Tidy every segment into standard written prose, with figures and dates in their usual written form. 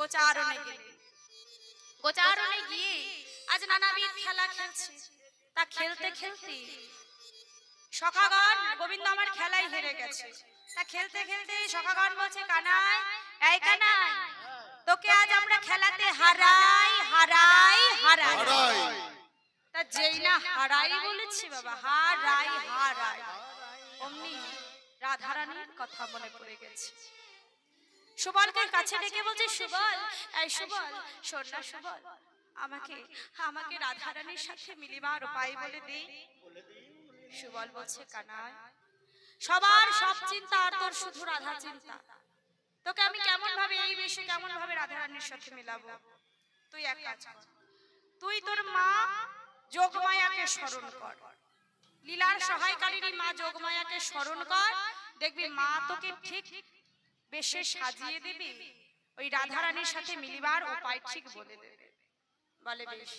গোচারণে গেলেন। গোচারণে গিয়ে আজ নানাবিধ খেলা খেলছে। তা খেলতে খেলতে সখাগণ গোবিন্দ আমার খেলায় হেরে গেছে। তা খেলতে খেলতে সখাগণ বলছে, কানাই, এই কানাই, তোকে আজ আমরা খেলাতে হারাই হারাই হারাই। তা যেই না হারাই বলেছি বাবা, হারাই হারাই, অমনি রাধারানীর কথা মনে পড়ে গেছে। সুবলকে কাছে ডেকে বলছে, সুবল, এই সুবল, শোন না সুবল, আমাকে আমাকে রাধারানীর সাথে মিলিবার উপায় বলে দে। সুবল বলছে, কানাই, সবার সব চিন্তা আর তোর শুধু রাধা চিন্তা। তোকে আমি কেমন ভাবে এই বেশে কেমন ভাবে রাধারানীর সাথে মিলাবো? তুই এক কাজ কর, তুই তোর মা যোগমায়াকে স্মরণ কর, লীলার সহায়কারী মা যোগমায়াকে স্মরণ কর, দেখবি মা তোকে ঠিক বেশে সাজিয়ে দেবে, ওই রাধারানীর সাথে মিলিবার উপায় ঠিক বলে দেবে। বলে বেশ।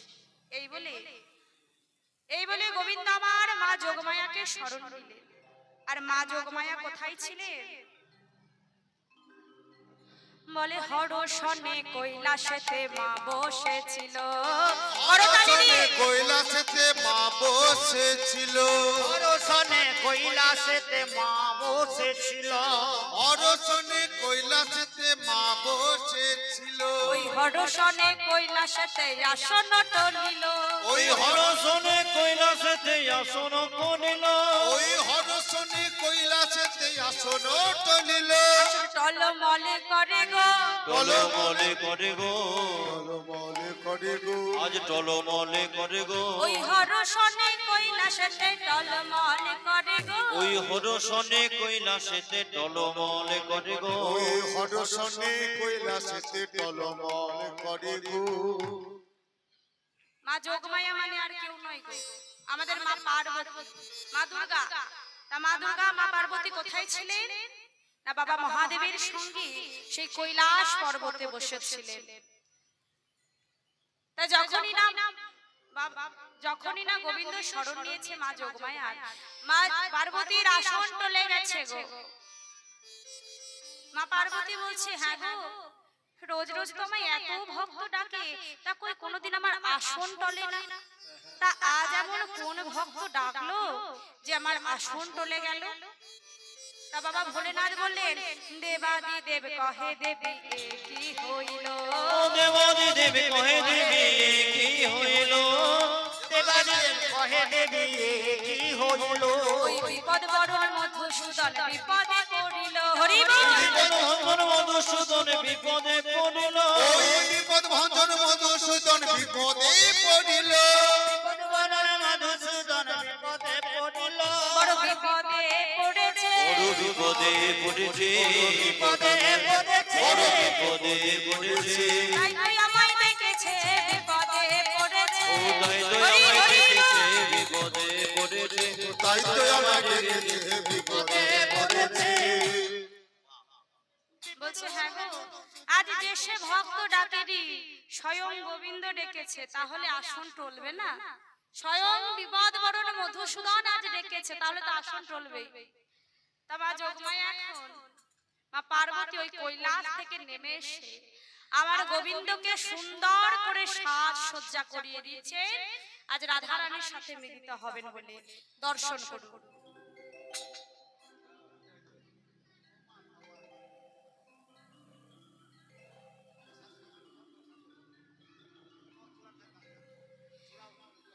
এই বলে গোবিন্দ আমার মা যোগমায়াকে স্মরণ দিলেন। আর মা যোগমায়া কোথায় ছিলেন? বলে হরসনে কৈলাসেতে মা বসেছিল। কৈলাসেতে মা বসেছিল। হরসনে কৈলাসেতে মা বসেছিল। হরসনে কৈলাসেতে মা বসেছিল। ওই হরসনে কৈলাসেতে আসন টলিল। ওই হরসনে কৈলাসেতে আসন টলিল। ওই হরসনে কৈলাসেতে আসন টলিল। টলমলে করে গো, টলমলে করে গো, টলমলে করে গো, আজ টলমলে করে গো। ওই হরসনে কৈলাসেতে টলমলে করে গো। ওই হরসনে কৈলাসেতে টলমলে করে গো। ওই হরসনে কৈলাসেতে টলমলে করে গো। মা যোগমায়া মানে আর কেউ নয় গো, আমাদের মা পার্বতী, মা দুর্গা। তা মা দুর্গা মা পার্বতী কোথায় ছিলেন? না বাবা মহাদেবের সঙ্গে সেই কৈলাস পর্বতে বসেছিলেন। তা যখনই না গোবিন্দ শরণ নিয়েছে মা যোগমায়ার, মা পার্বতীর আসন টলে গেছে গো। মা পার্বতী বলছে, হ্যাঁ গো, রোজ রোজ তো আমায় এত ভক্ত ডাকে, তা কই কোনোদিন আমার আসন টলে না। তা আজ এমন কোন ভক্ত ডাকলো যে আমার আসন টলে গেল? তা বাবা ভোলেনাথ বললেন, দেবাদি দেব কহে দেবী কি হইল। দেবাদি দেব কহে দেবী কি হইল। দেবাদি দেব কহে দেবী কি হইল। ওই বিপদ বরণ মধুসূদন বিপদে পড়িল। হরি বল। বিপদ মধুসূদন বিপদে পড়িল। ওই বিপদ ভঞ্জন মধুসূদন বিপদে পড়িল। বিপদ বরণ মধুসূদন বিপদে পড়িল। বড় বিপদে পড়েছে, বড় বিপদে পড়েছে, বিপদে পড়েছে, বড় বিপদে পড়েছে। তাই তুই আমায় দেখেছে বিপদে পড়েছে। ও তাই তো আমায় দেখেছে বিপদে পড়েছে। তাই তো আমাকে দেখে বিপদে পড়েছে। বলছে, হ্যাঁ গো, আজ যে সে ভক্ত ডাকেনি স্বয়ং গোবিন্দ ডেকেছে, তাহলে আসন টলবে না? স্বয়ং বিপদ বরণ মধুসূদন আজ ডেকেছে, তাহলে তো আসন টলবেই। তা মা যোগমায়া এখন মা পার্বতী ওই কৈলাস থেকে নেমে এসে আমার গোবিন্দকে সুন্দর করে সাজ সজ্জা করিয়ে দিয়েছে। আজ রাধারানীর সাথে মিলিত হবেন বলে দর্শন করুন।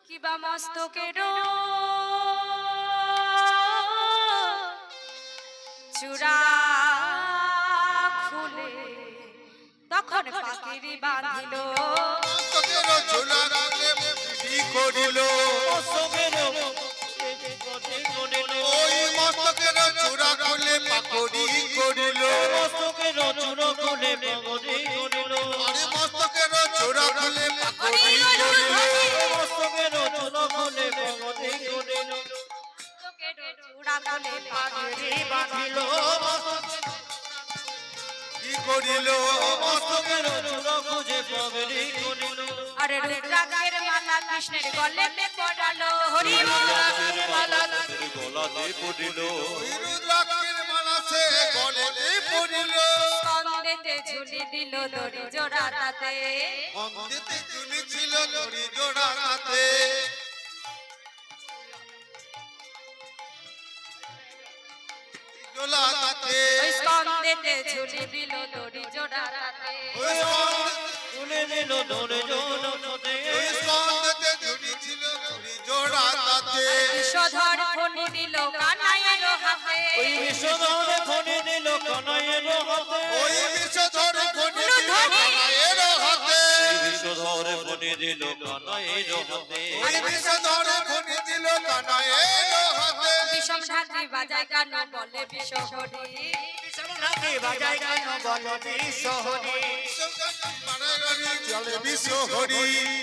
কিবা মস্তকের চূড়া খুলে তখন পাখিরি বাঁধিল। মস্তকের চূড়া খুলে কি করিল। ওই মস্তকের চূড়া খুলে পাকড়ি করিল। মস্তকের চূড়া খুলে পাকড়ি করিল। আরে মস্তকের চূড়া খুলে পাকড়ি করিল। মস্তকের চূড়া খুলে পাকড়ি করিল। চূড়া খুলে পাখিরি বাঁধিল। কি করিল। মস্তকের চূড়া খুঁজে পাকড়ি করিল। আরে রুদ্রাক্ষের মালা কৃষ্ণের গলেতে পড়ালো। হরি বল। রুদ্রাক্ষের মালা তাদের গলাতে পড়িল। ওই রুদ্রাক্ষের মালা সে সে গলে পড়িল স্কন্দেতে ঝুলি দিল দড়ি জোড়া তাতে অমৃতে চুলি ছিল দড়ি জোড়া হাতে জোলা তাতে ওই স্কন্দেতে ঝুলি দিল দড়ি জোড়া তাতে ওই তুলে দিল দোরে জোর হতে ওই স্কন্দেতে ঝুলি ছিল দড়ি জোড়া তাতে বিষধর ফণি দিল কানাইয়ের হাতে ওই বিষধরে ফণি দিল কানাইয়ের হাতে ওই বিষধর ফণি দিল কানাইয়ের হাতে বিষধরে ফণি দিল কানাইয়ের হাতে ওই বিষধর ফণি দিল কানাইয়ের হাতে বিষম ঢাকি বাজায় গান বলে বিষহরি রাতে বাজায় গান বলে বিষহরি চলে বিশ্বহরি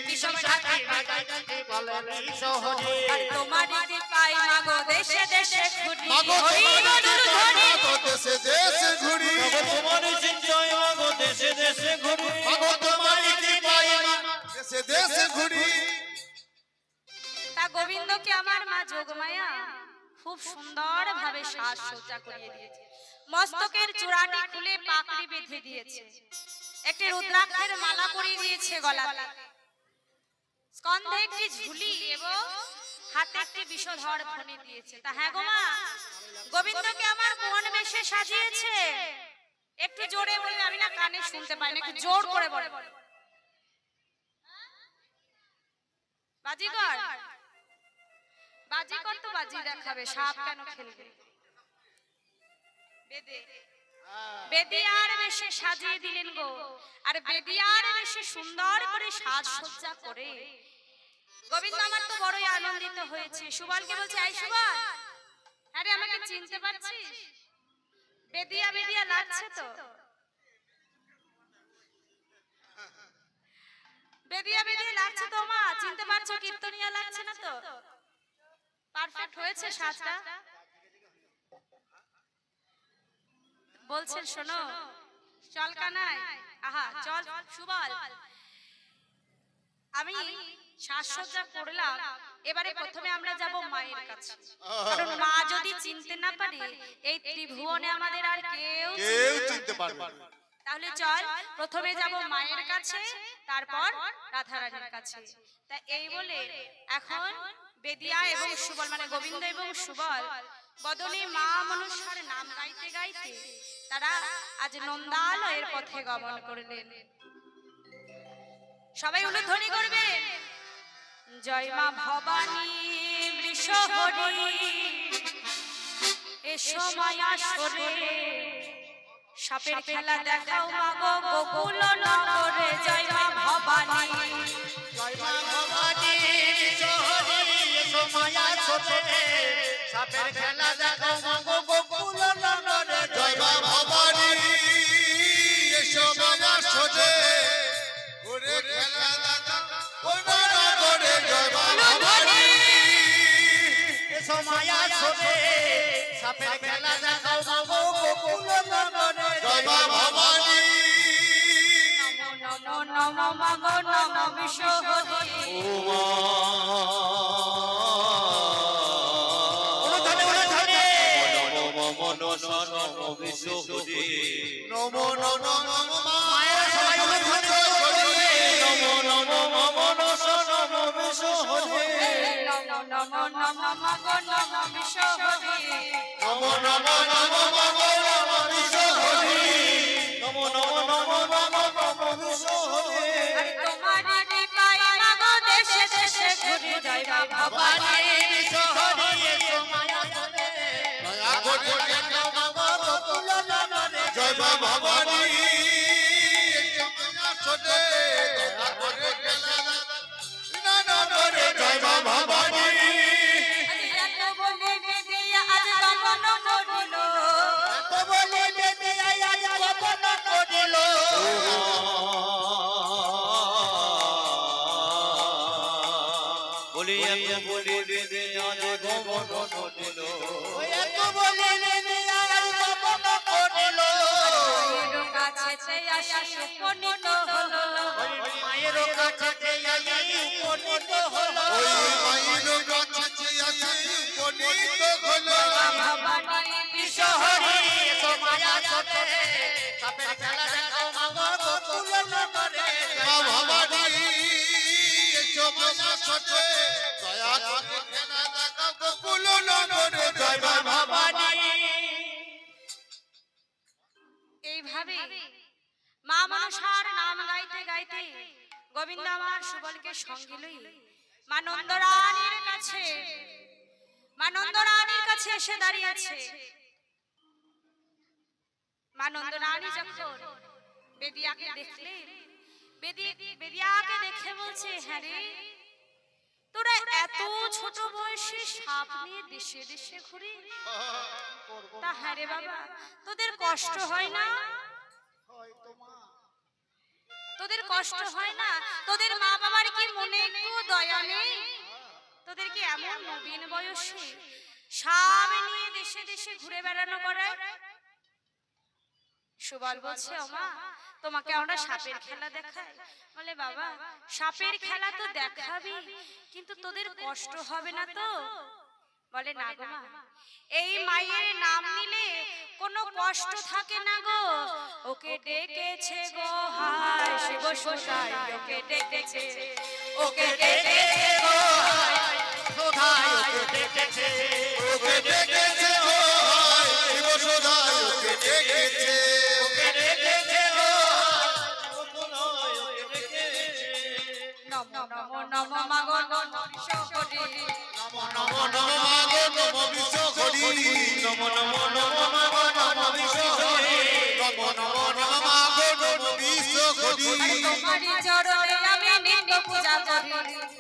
বিষম ঢাকি বাজায় গান বলে বিষহরি আর তোমারই কৃপায় মাগো দেশে দেশে ঘুরি মাগো হরি তোমার বলুন ধরি মাগো দেশে দেশে ঘুরি মাগো তোমার চিন্তায় মাগো দেশে দেশে ঘুরি মাগো তোমার কৃপায় দেশে দেশে ঘুরি তা গোবিন্দকে আমার মা যোগমায়া খুব সুন্দর ভাবে সাজসজ্জা করিয়ে দিয়েছে মস্তকের চূড়াটি খুলে পাকড়ি বেঁধে দিয়েছে একটি রুদ্রাক্ষের মালা পরিয়ে দিয়েছে গলাতে স্কন্ধে একটি ঝুলি এবং হাতে একটি বিষধর ফণি দিয়েছে তা হ্যাঁ গো মা গোবিন্দকে আমার কোন বেশে সাজিয়েছে একটু জোরে বলে আমি না কানে শুনতে পাই না একটু জোর করে বলে বাজিকর বাজিকর তো বাজি দেখাবে সাপ কেন খেলবে বেদে বেদিয়ার বেশে সাজিয়ে দিলেন গো আর বেদিয়ার বেশে সুন্দর করে সাজসজ্জা করে গোবিন্দ আমার তো বড়ই আনন্দিত হয়েছে সুবলকে বলছে আই সুবল আরে আমাকে চিনতে পারছিস বেদিয়া বেদিয়া লাগছে তো বেদিয়া বেদিয়া লাগছে তো মা চিনতে পারছো কীর্তনিয়া লাগছে না তো পারফেক্ট হয়েছে সাজটা বলছেন শোনো চল কানাই আহা চল সুবল আমি সাজসজ্জা করলাম এবারে প্রথমে আমরা যাব মায়ের কাছে কারণ মা যদি চিনতে না পারে এই ত্রিভুবনে আমাদের আর কেউ চিনতে পারবে না তাহলে চল প্রথমে যাব মায়ের কাছে তারপর রাধারানীর কাছে তা এই বলে এখন বেদিয়া এবং সুবল মানে গোবিন্দ এবং সুবল বদনে মা মনসার নাম গাইতে গাইতে তারা আজ নন্দালয়ের পথে গমন করলেন সবাই উলুধ্বনি করবে জয় মা ভবানী বৃষহরি এসো মায়া সরে সাপের খেলা দেখাও মাগো গোকুল নগরে জয় মা ভবানী জয় মা ভবানী বিষহরি এসো মায়া ছোটে সাপের খেলা দেখো মাগো গোকুল নগরে জয় মা ভবানী এসো মায়া সোজে ঘুরে খেলা দাদা ওনা নগরে জয় মা ভবানী এসো মায়া ছোটে সাপের খেলা দেখো মাগো গোকুল নগরে জয় মা ভবানী নমো নমো মাগো নমো বিশ্বহরি নমো নমো নমো মায়ের সবাই নমো নমো নমো নমো বিশ্বহরি নমো নমো নমো মাগো নমো বিশ্বহরি নমো নমো নমো নমো নমো বিশ্বহরি নমো নমো নমো নমো নমো বিশ্বহরি আর তোমারই কৃপায় মাগো দেশে দেশে ঘুরি জয় মা ভবানী বিশ্বহরি এসো মায়া ছোটে দয়া করে দেখাও মাগো গোকুল নগরে জয় মা ভবানী এসো মায়া সোজে দয়া করে খেলা দাদা না নগরে জয় মা ভবানী এত বলে বেদিয়া আজ গমন করিল তো বলে দেবে আজ গোপন করিল বলি এত বলি দেবে আজ গোপন করিল এত বলে দেবে আজ গোপন করিল কাছে কাছেতে আসি উপনীত হলো ওই মায়ের কাছে আমি উপনীত হলো ওই মায়ের কাছে আসি উপনীত হলো ভবানী বিশহরি সোমায়া ছোটে সাপের খেলা দেখাও মাগো গোকুল নগরে মা ভবানী চমনা ছোটে দয়া করে খেলা দেখা গোকুল নগরে জয় মা ভবানী। এইভাবে মা মনসার নাম গাইতে গাইতে গোবিন্দ আমার সুবলকে সঙ্গে লই মা নন্দরানীর কাছে এসে দাঁড়িয়েছে। মা নন্দরানী যখন বেদিয়াকে দেখলেন, বেদিয়াকে দেখে বলছে, হ্যাঁ রে, তোরা এত ছোট বয়সে সাপ নিয়ে দেশে দেশে ঘুরিস? তা হ্যাঁ রে বাবা, তোদের কষ্ট হয় না? তোদের কষ্ট হয় না? তোদের মা বাবার কি মনে একটু দয়া নেই? তোদের কি এমন নবীন বয়সে সাপ নিয়ে দেশে দেশে ঘুরে বেড়ানো করে? সুবল বলছে, ও মা, তোমাকে আমরা সাপের খেলা দেখাই? বলে, বাবা, সাপের খেলা তো দেখাবি, কিন্তু তোদের কষ্ট হবে না তো? বলে, না গো মা, এই মায়ের নাম নিলে কোনো কষ্ট থাকে না গো। ওকে ডেকেছে গো হায় শিব সুদাই, ওকে ডেকেছে, ওকে ডেকেছে গো হায় কোথায় ওকে ডেকেছে ওকে ডেকেছে গো হায় শিব সুদাই, ওকে ডেকেছে ওকে ডেকেছে গো গোকুল ওকে ডেকেছে নম নম নম মাগো নম বিশ্বকরি, নমো নমো মাগো নমো বিশ্বকরি, নমো নমো নমো মাগো নমো বিশ্বহরি নমো নমো মাগো নমো বিশ্বকরি। তোমারি চরণে আমি নিত্য পূজা করি,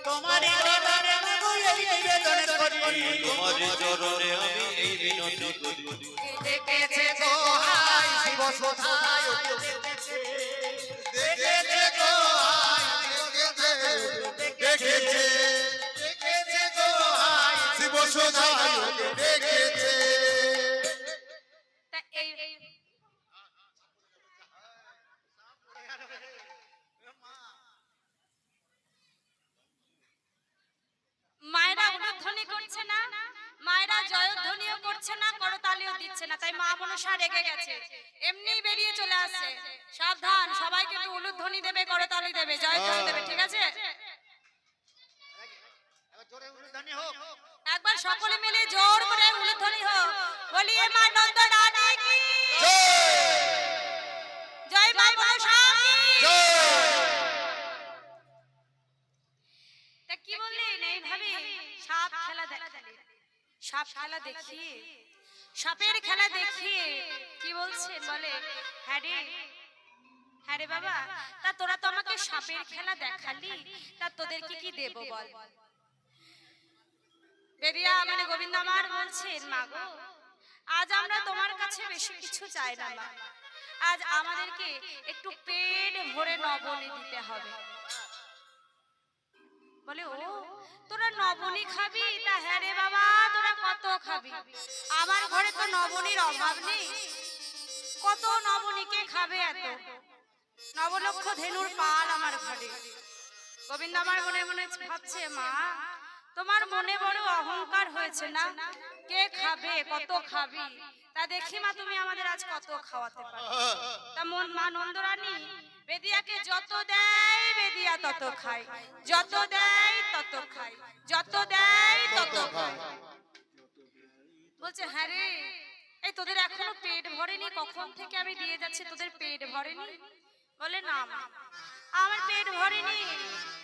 তোমারি চরণে মাগো এই নিবেদন করি তোমারি চরণে আমি এই বিনতি করি ডেকেছে গো হায় শিব কোথায় ওকে ডেকেছে ডেকেছে গো হায় ডেকেছে, ডেকেছে গো হায় শিব সুদাই, ওকে ডেকেছে। তা এই মায়েরা উলুধ্বনি করছে না, মায়েরা জয়ধ্বনিও করছে না, করতালিও দিচ্ছে না, তাই মা মনসা রেগে গেছে, এমনি বেরিয়ে চলে আসছে। সাবধান, সবাইকে একটু উলুধ্বনি দেবে, করতালি দেবে, জয়ধ্বনি দেবে, ঠিক আছে? জোরে উলুধ্বনি হোক একবার সকলে মিলে জোর করে উলুধ্বনি হোক, বলিয়ে মা নন্দরানী কি জয়, মা মনসা কি তা কি বললেন? এইভাবে সাপ খেলা দেখালেন, সাপ খেলা দেখিয়ে, সাপের খেলা দেখিয়ে কি বলছেন? বলে, হ্যাঁ রে বাবা, তা তোরা তো আমাকে সাপের খেলা দেখালি, তা তোদেরকে কি দেব বল? বেরিয়া মানে গোবিন্দ আমার বলছেন, মাগো, আজ আমরা তোমার কাছে বেশি কিছু চাই না মা, আজ আমাদেরকে একটু পেট ভরে নবনী দিতে হবে। বলে, ও তোরা নবনী খাবি? তা হ্যাঁ রে বাবা, তোরা কত খাবি? আমার ঘরে তো নবনীর অভাব নেই, কত নবনীকে খাবে? এত নবলক্ষ ধেনুর পাল আমার ঘরে। গোবিন্দ আমার মনে মনে ভাবছে, মা, তোমার মনে বড় অহংকার হয়েছে না, কে খাবে, কত খাবি? তা দেখি মা, তুমি আমাদের আজ কত খাওয়াতে পারো। তা মা নন্দরানী বেদিয়াকে যত দেয় বেদিয়া তত খায়, যত দেয় তত খায়, যত দেয় তত খায়। বলছে, হ্যাঁ রে, এই তোদের এখনো পেট ভরেনি? কখন থেকে আমি দিয়ে যাচ্ছি, তোদের পেট ভরেনি? বলে, না মা, আমার পেট ভরেনি।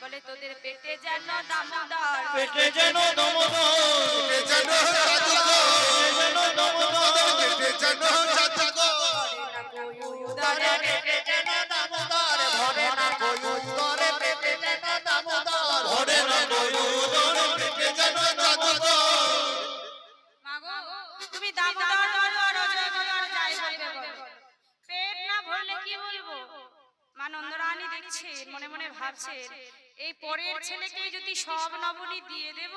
বলে, তোদের পেটে যেন দামোদর, পেটে যেন দমদর পেটে যেন জাদুঘর, যেন দমদর পেটে যেন জাদুঘর, উদরে পেটে যেন দামোদর ধরে না কই উদরে পেটে যেন দামোদর ধরে না কই উদরে পেটে যেন জাদুঘর। মাগো, তুমি দামোদর বলো আর অজয় বলো আর যাই বলবে বলো, পেট না ভরলে কি বলবো? মা নন্দরানী দেখছেন, মনে মনে ভাবছেন, এই পরের ছেলেকে যদি সব নবনী দিয়ে দেব,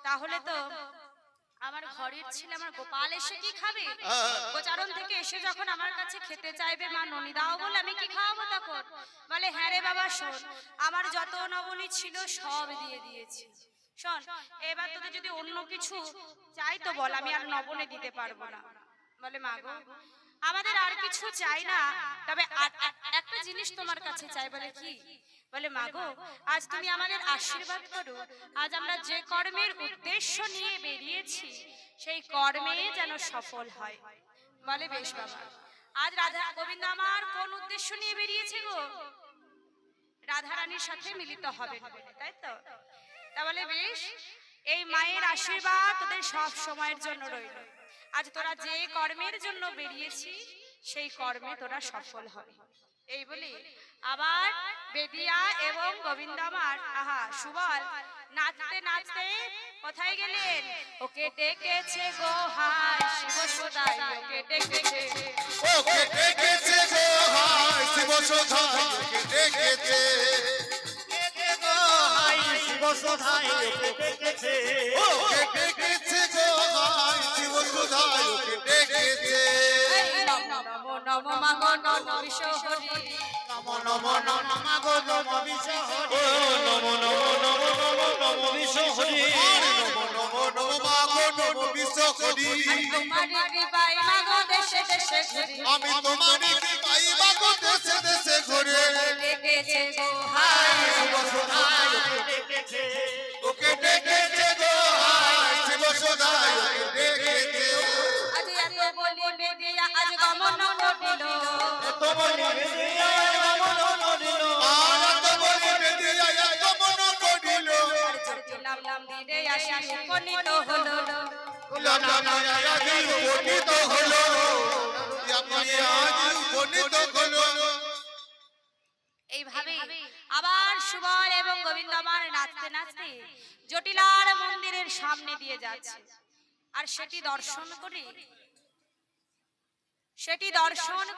তাহলে তো আমার ঘরের ছেলে আমার গোপাল এসে কি খাবে? হ্যাঁ। গোচারণ থেকে এসে যখন আমার কাছে খেতে চাইবে, মা ননি দাও বলে, আমি কি খাওয়াবো তখন? বলে হ্যাঁ রে বাবা শোন, আমার যত নবনী ছিল সব দিয়ে দিয়েছি, শোন এবার তোদের যদি অন্য কিছু চাই তো বল, আমি আর নবনে দিতে পারবো না। বলে মা গো আমাদের আর কিছু চাই না, তবে একটা জিনিস তোমার কাছে চাই। বলে কি? বলে মা গো আজ তুমি আমাদের আশীর্বাদ করো, আজ আমরা যে কর্মের উদ্দেশ্য নিয়ে বেরিয়েছি সেই কর্মে যেন সফল হয়। বলে বেশ বাবা। আজ রাধা গোবিন্দ আমার কোন উদ্দেশ্য নিয়ে বেরিয়েছে গো? রাধারানীর সাথে মিলিত হবে বলে, তাই তো? তা বলে বেশ, এই মায়ের আশীর্বাদ তোদের সব সময়ের জন্য রইল। আজ তোরা যে কর্মের জন্য বেরিয়েছি সেই কর্মে তোরা সফল হবে। এই বলে আবার বেদিয়া এবং গোবিন্দ আমার আহা সুবল নাচতে নাচতে কোথায় গেলেন? ওকে ডেকেছে গো হায় শিব সদাই, ওকে ডেকেছে, ওকে ডেকেছে গো হায় শিব সদাই, ওকে ডেকেছে, হাই শিব সদাই ওকে ডেকেছে, ওকে ডেকেছে গো হায় শিব সদাই, ওকে ডেকেছে। নমো নমো মাগো নমো বিশ্বহরি, নমো নমো নমো মাগো নমো বিশ্বহরি, নমো নমো নমো নমো নমো বিশ্বহরি, নমো নমো নমো মাগো নমো বিশ্বহরি। তোমারি কৃপায় মাগো দেশে দেশে ঘুরি, আমি তোমারই কৃপাই মাগো দেশে দেশে ঘুরে, ডেকেছে গো হায় শিব সদাই ওকে ডেকেছে, ওকে ডেকেছে গো হায় শিব সদাই, ওকে ডেকেছে। আজ এত বলি বেদিয়া আজ গমন করিল, তোমার বিদিয়া গমন করিল, আর তো বলি বেদিয়া এত মন করিল, জটিলাম নাম দিলে আসি উপনীত হলো, আজ উপনীত হলো, আপনি আজ উপনীত হলো। এইভাবে আবার সুবল এবং গোবিন্দ আমার নাচতে নাচতে জটিলার মন্দিরের সামনে দিয়ে যাচ্ছে। আর সেটি দর্শন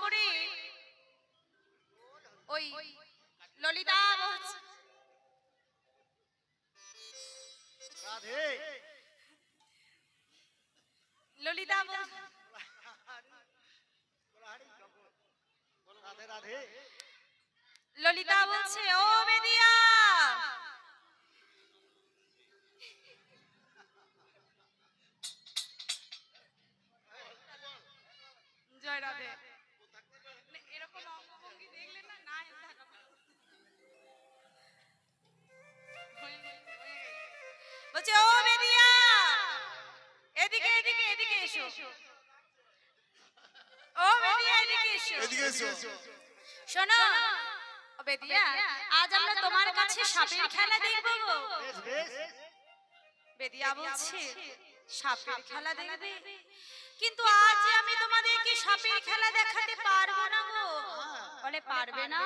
করে ওই ললিতা বলছে, রাধে ললিতা বলছে, রাধে রাধে, ললিতা বলছে ও বেদিয়া, জয় রাধে। এরকম অঙ্গভঙ্গি দেখলে না না বলছে ও বেদিয়া এদিকে এদিকে এদিকে এসো, ও বেদিয়া এদিকে এসো, এদিকে এসো। শোনো ও বেদিয়া আজ আমরা তোমার কাছে সাপের খেলা দেখবো গো। বেশ বেশ, বেদিয়া বলছে সাপের খেলা দেখবে, কিন্তু আজ যে আমি তোমাদেরকে সাপের খেলা দেখাতে পারবো না গো। বলে পারবে না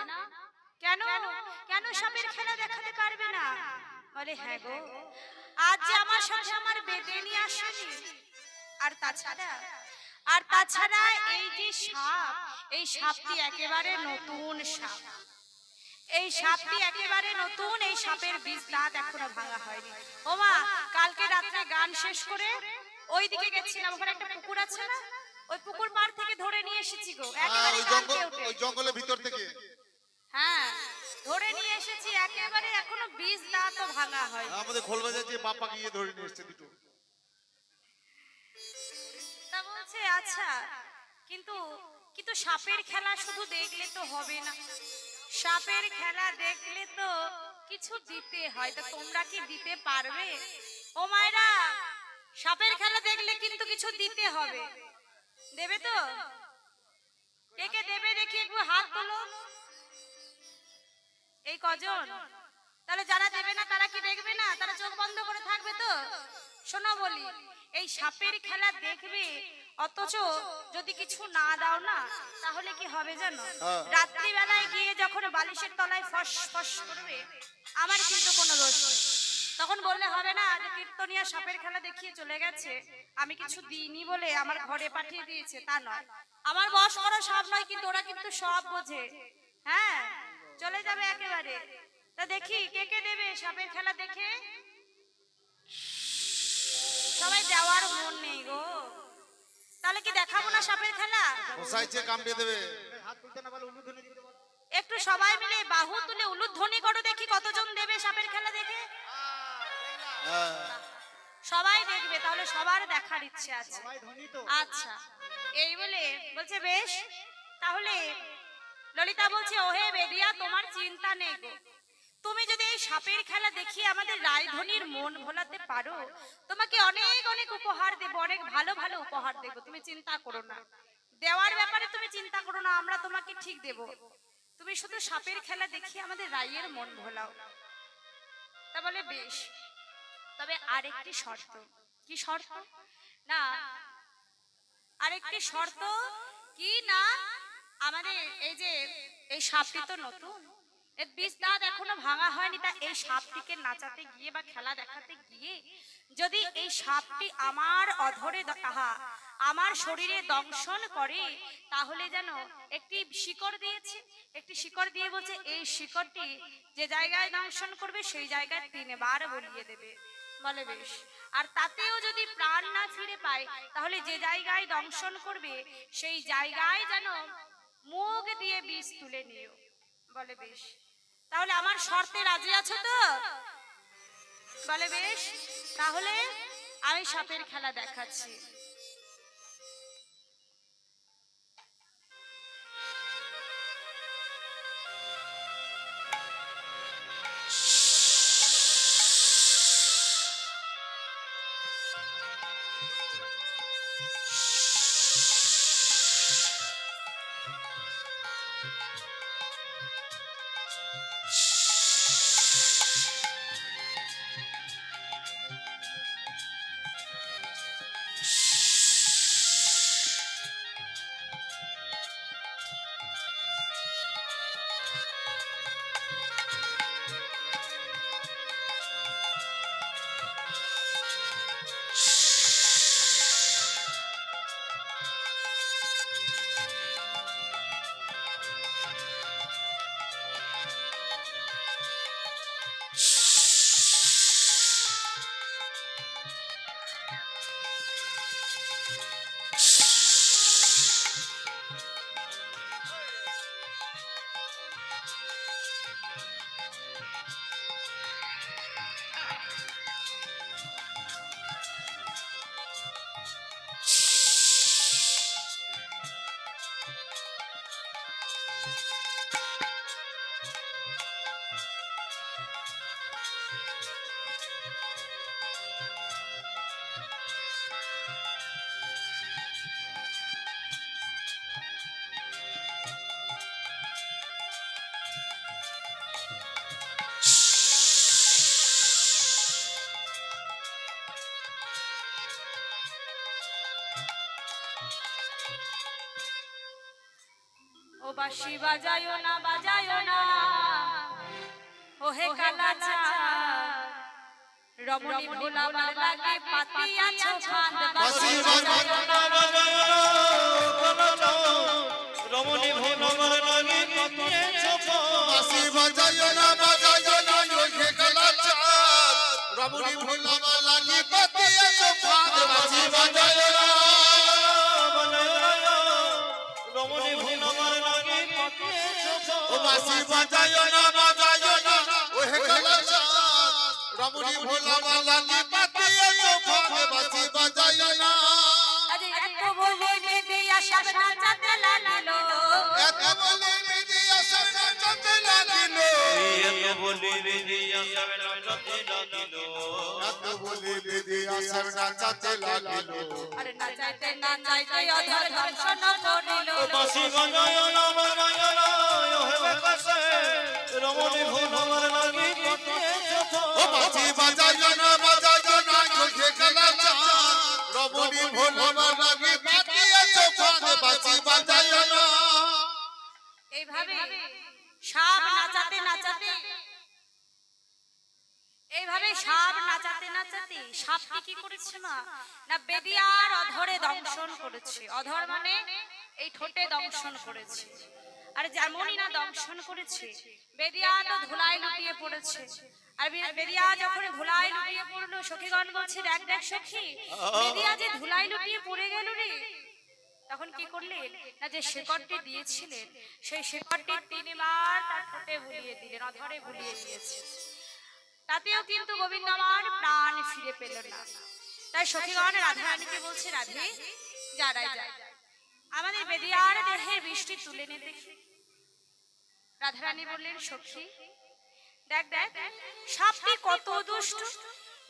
কেন? কেন সাপের খেলা দেখাতে পারবে না? বলে হ্যাঁ গো আজ যে আমার সাথে আমার বেদেনি আসেনি, আর তাছাড়া এই যে সাপ, এই সাপটি একেবারে নতুন সাপ, এই সাপটি একেবারে নতুন, এই সাপের বীজ দাঁত এখনো ভাঙা হয়নি। ওমা কালকে রাত্রে গান শেষ করে ওইদিকে গেছিলাম, ওখানে একটা পুকুর আছে না, ওই পুকুর পাড় থেকে ধরে নিয়ে এসেছি গো, একেবারে কালকে উঠে। ওই জঙ্গলের ভিতর থেকে হ্যাঁ ধরে নিয়ে এসেছি, একেবারে এখনো বীজ দাঁতও ভাঙা হয়। আমাদের খোলবাজার যে বাপ্পা গিয়ে ধরে নিয়ে এসছে দুটো। তা বলছে আচ্ছা কিন্তু কিন্তু সাপের খেলা শুধু দেখলে তো হবে না, সাপের খেলা দেখলে তো কিছু দিতে হয়, তা তোমরা কি দিতে পারবে? ও মায়েরা সাপের খেলা দেখলে কিন্তু কিছু দিতে হবে, দেবে তো? কে কে দেবে দেখি একটু হাত তোলো, এই কজন? তাহলে যারা দেবে না তারা কি দেখবে না? তারা চোখ বন্ধ করে থাকবে তো? শোনো বলি, এই সাপের খেলা দেখবে অথচ যদি কিছু না দাও না তাহলে কি হবে জানো? রাত্রি বেলায় গিয়ে যখন বালিশের তলায় ফস ফস করবে আমার কিন্তু কোনো দোষ নেই, তখন বললে হবে না যে কীর্তনিয়া সাপের খেলা দেখিয়ে চলে গেছে, আমি কিছু দিইনি বলে আমার ঘরে পাঠিয়ে দিয়েছে, তা নয়। আমার বশ করা সব নয়, কিন্তু ওরা কিন্তু সব বোঝে। হ্যাঁ চলে যাবে একেবারে। তা দেখি কে কে দেবে সাপের খেলা দেখে। সবাই দেওয়ার মন নেই গো। তাহলে কি দেখাবো না সাপের খেলা? কোসাইছে কামড়ে দেবে। হাত তুলতে না বলে উলুধ্বনি দিতে বলো। একটু সবাই মিলে বাহু তুলে উলুধ্বনি করো, দেখি কতজন দেবে সাপের খেলা দেখে। হ্যাঁ। সবাই দেখবে, তাহলে সবার দেখার ইচ্ছে আছে। সবাই ধ্বনি তো। আচ্ছা, এই বলে বলছে বেশ, তাহলে ললিতা বলছে ওহে বেদিয়া তোমার চিন্তা নেই গো, তুমি যদি এই সাপের খেলা দেখিয়ে আমাদের রায়ধনির মন ভোলাতে পারো, তোমাকে অনেক অনেক উপহার দেব, অনেক ভালো ভালো উপহার দেব, তুমি চিন্তা করো না। দেওয়ার ব্যাপারে তুমি চিন্তা করো না, আমরা তোমাকে ঠিক দেব, তুমি শুধু সাপের খেলা দেখিয়ে আমাদের রায়ের মন ভোলাও। তা বলে বেশ, তবে আরেকটি শর্ত। কি শর্ত? না, আরেকটি শর্ত কি না, আমাদের এই যে এই সাপটি তো নতুন, এর বিষ দাঁত এখনো ভাঙা হয়নি, তা এই সাপটিকে নাচাতে গিয়ে বা খেলা দেখাতে গিয়ে যদি এই সাপটি আমার অধরে আমার শরীরে দংশন করে, তাহলে যেন একটি শিকড় দিয়েছে, একটি শিকড় দিয়ে বলছে এই শিকড়টি যে জায়গায় দংশন করবে সেই জায়গায় 3 বার বলিয়ে দেবে। বলে বেশ, আর তাতেও যদি প্রাণ না ফিরে পায়, তাহলে যে জায়গায় দংশন করবে সেই জায়গায় যেন মুখ দিয়ে বিষ তুলে নিও। বলে বেশ, তাহলে আমার শর্তে রাজি আছো তো? বলে বেশ, তাহলে আমি সাপের খেলা দেখাচ্ছি। ও বাঁশি বাজায়ো না, ওহে কালাচা রমণী ভোলাবার লাগে পাতিয়াছো ফাঁদ। বাঁশি বাজায়ো না, রমণী ভোলাবার লাগে পাতিয়াছো ফাঁদ। বাঁশি বাজায়ো না, ওহে কালাচা রমণী ভোলাবার লাগি পাতিয়াছো ফাঁদ। বাঁশি বাজায়ো না, রমণী ভোলাবার লাগে পাতিয়াছো ফাঁদ। ও বাঁশি বাজায়ো না, ওহে কালাচা রমণী ভোলাবার লাগি পাতিয়াছো ফাঁদ। বাঁশি বাজায়ো না, আরে এত বলে বেদিয়া সব নাচাতে লাগিলো, এত বলে বেদিয়া সব নাচতে লাগিল। এত বলি বেদিয়া সব নাচতে লাগিল। এত বলে বেদিয়া সব নাচতে লাগিল। আরে নাচাইতে অধর দর্শন করিল। বাঁশি বাজায় না ওহে বাতাসে, রমণী ভোলাবার লাগে পাতিয়াছো ফাঁদ। ও বাঁশি বাজায়ো না, ওহে কালাচা রমণী ভোলাবার লাগি পাতিয়াছো ফাঁদ। বাঁশি বাজায়ো না, এইভাবে সাপ নাচাতে সাপটি কি করেছে না বেদিয়ার অধরে দংশন করেছে। অধর মানে এই ঠোঁটে দংশন করেছে। আর যেমনই না দংশন করেছে, বেদিয়া তো ধুলায় লুটিয়ে পড়েছে। আর বেদিয়া যখন ধুলায় লুটিয়ে পড়লো, সখীগণ বলছে, দেখ দেখ সখী, বেদিয়া যে ধুলায় লুটিয়ে পড়ে গেল রে। তখন কি করলেন না, যে শেকড়টি দিয়েছিলেন সেই শেকড়টি তিনবার তার ঠোঁটে বুলিয়ে দিলেন, অধরে বুলিয়ে দিয়েছে। তাতেও কিন্তু গোবিন্দ আমার প্রাণ ফিরে পেল না। তাই সখীগণ রাধারানীকে বলছে, রাধে যারাই যায় আমাদের বেদিয়ার দেহে বৃষ্টি তুলে নে দেখি। রাধারানী বললেন, সখী দেখ দেখ সাপটি কত দুষ্ট,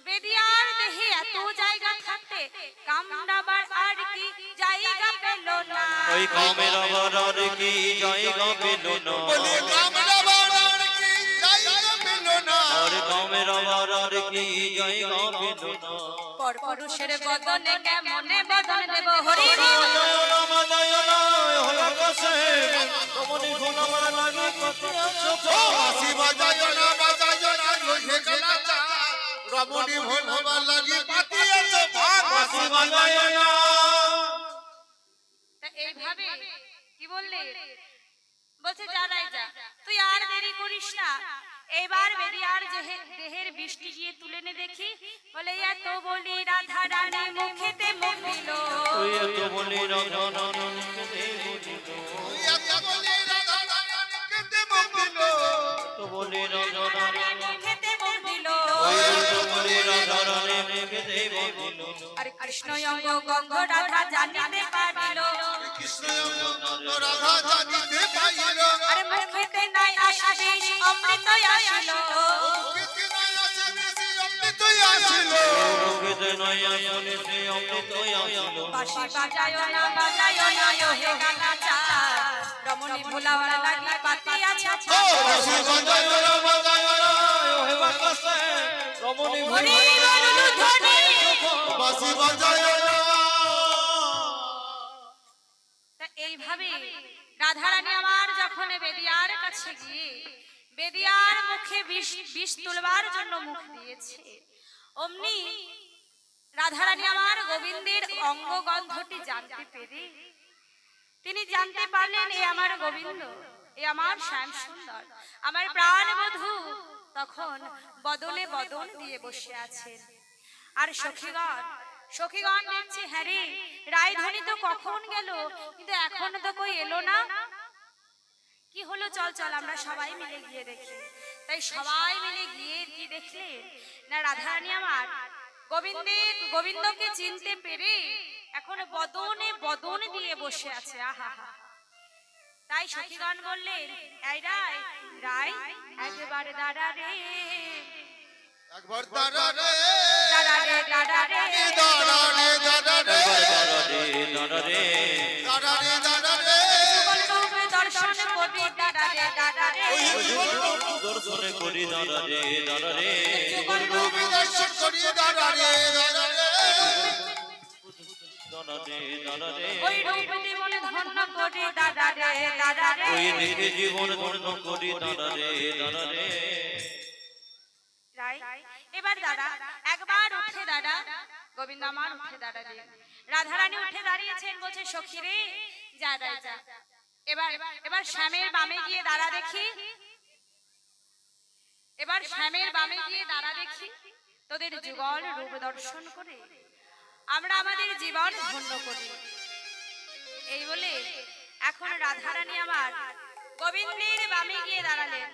বেদিয়ার দেহে এত জায়গা থাকতে কামড়াবার আর কি জায়গা পেল না। ওই কামের আবার আর কি জায়গা পেল না, বলি কামড়াবার কি জায়গা পেল না, আর কামের আবার আর কি জায়গা পেল না। পর পুরুষের বদনে কেমনে বদন দেব হরি বাঁশি বাজায় না বাজায় না লোহে গলাটা, রমণী ভোলবার লাগি পাতিয়াছে ভাগ। বাঁশি বাজায় না। তা এইভাবে কি বললে, বলছে যারাই যা, তুই আর দেরি করিস না, এবার বেরিয়ার দেহের বৃষ্টি গিয়ে তুলে নে দেখি। বলে এত বলি রাধা রানী মুখেতে মুখ দিল, তুই এত বলি রাধা রানীকে বলিল, তুই এত বলি রাধা রানীকে মুখ দিল, তো বলি রাধা রানী মুখেতে মুখ দিল। ওই তো বলি রাধা রানীকে বলিল। আর কৃষ্ণ অঙ্গ গঙ্গ রাধা জানিতে পারিল, কৃষ্ণ রাধা জানিতে পাইল, আরে মুখেতে নাই আশিস অমৃত আসিল, কৃষ্ণ আসে বেশি অমৃতই আসিল, রোগীতে নয় আসলে সে অমৃতই আসিল। বাঁশি বাজায় না ওহে গানা রমণী ভোলাওয়ালা লাগি পাতি আছে। বাঁশি বাজায় না বাজায় না, ওহে বাতাসে রমণী হরি বল ধ্বনি। বাঁশি বাজায় না। তা এইভাবে রাধারানী আমার যখন বেদিয়ার কাছে গিয়ে বেদিয়ার মুখে বিষ তুলবার জন্য মুখ দিয়েছে, অমনি রাধারানী আমার গোবিন্দের অঙ্গগন্ধটি জানতে পেরে তিনি জানতে পারলেন, এ আমার গোবিন্দ, এ আমার শ্যাম সুন্দর, আমার প্রাণ বধূ। তখন বদলে বদন দিয়ে বসে আছেন। আর সখীগণ দেখছে, হ্যাঁ রে, রায়ধনী তো কখন গেল, কিন্তু এখনো তো কই এলো না। কি হলো, চল চল আমরা সবাই মিলে গিয়ে দেখি। তাই সবাই মিলে গিয়ে কি দেখলে না, রাধারানী আমার গোবিন্দকে চিনতে পেরে এখন বদনে বদন দিয়ে বসে আছে। আহা হা। তাই সখীগণ বললেন, এই রায় রায় একেবারে দাঁড়া রে, একবার দাঁড়া রে, দাঁড়া রে, দাঁড়া রে, দাঁড়া রে, দাঁড়া রে, দাঁড়া রে, দাঁড়া রে, দাঁড়া রে, যুগলরূপে দর্শন করি, দাঁড়া রে, দাঁড়া রে, দর্শন করি দাঁড়া রে, দাঁড়া রে, রূপে দর্শন করি, দাঁড়া রে, দাঁড়া রে, দাঁড়া রে, দাঁড়া রে, ওই রূপে জীবন ধন্য করি, দাঁড়া রে, দাঁড়া রে। ওই দিকে জীবন ধন্য করি দাঁড়া রে, দাঁড়া রে। রাই, এবার দাঁড়া, একবার উঠে দাঁড়া, গোবিন্দ আমার উঠে দাঁড়ালে। রাধারানী উঠে দাঁড়িয়েছেন, বলছে সখী রে যা রাই যা, এবার শ্যামের বামে গিয়ে দাঁড়া দেখি, এবার শ্যামের বামে গিয়ে দাঁড়া দেখি, তোদের যুগল রূপ দর্শন করে আমরা আমাদের জীবন ধন্য করি। এই বলে এখন রাধারানী আমার গোবিন্দের বামে গিয়ে দাঁড়ালেন।